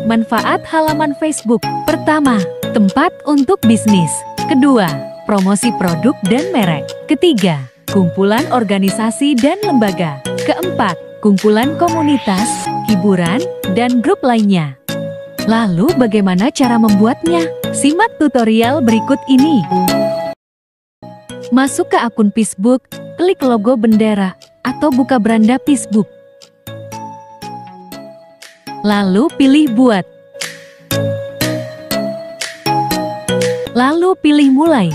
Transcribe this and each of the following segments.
Manfaat halaman Facebook. Pertama, tempat untuk bisnis. Kedua, promosi produk dan merek. Ketiga, kumpulan organisasi dan lembaga. Keempat, kumpulan komunitas, hiburan, dan grup lainnya. Lalu bagaimana cara membuatnya? Simak tutorial berikut ini. Masuk ke akun Facebook, klik logo bendera, atau buka beranda Facebook. Lalu pilih buat. Lalu pilih mulai.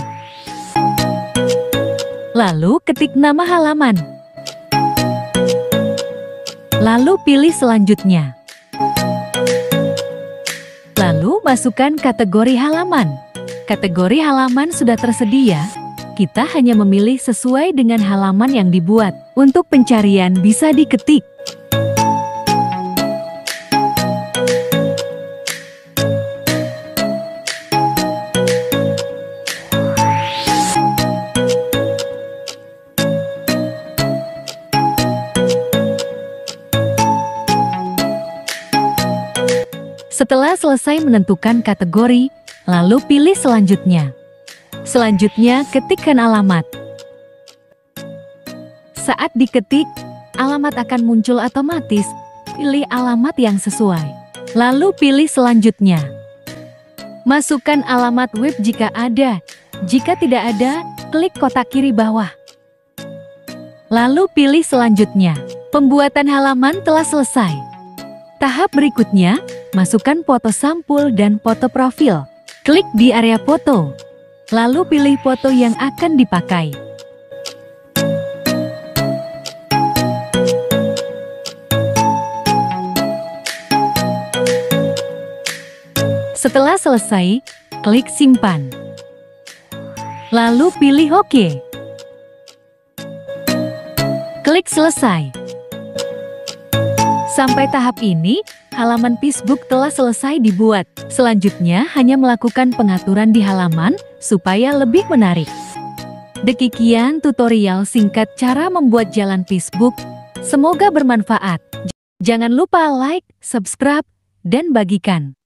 Lalu ketik nama halaman. Lalu pilih selanjutnya. Lalu masukkan kategori halaman. Kategori halaman sudah tersedia. Kita hanya memilih sesuai dengan halaman yang dibuat. Untuk pencarian bisa diketik. Setelah selesai menentukan kategori, lalu pilih selanjutnya. Selanjutnya, ketikkan alamat. Saat diketik, alamat akan muncul otomatis. Pilih alamat yang sesuai. Lalu pilih selanjutnya. Masukkan alamat web jika ada. Jika tidak ada, klik kotak kiri bawah. Lalu pilih selanjutnya. Pembuatan halaman telah selesai. Tahap berikutnya, masukkan foto sampul dan foto profil. Klik di area foto. Lalu pilih foto yang akan dipakai. Setelah selesai, klik simpan. Lalu pilih OK. Klik selesai. Sampai tahap ini, halaman Facebook telah selesai dibuat. Selanjutnya hanya melakukan pengaturan di halaman supaya lebih menarik. Demikian tutorial singkat cara membuat jalan Facebook. Semoga bermanfaat. Jangan lupa like, subscribe, dan bagikan.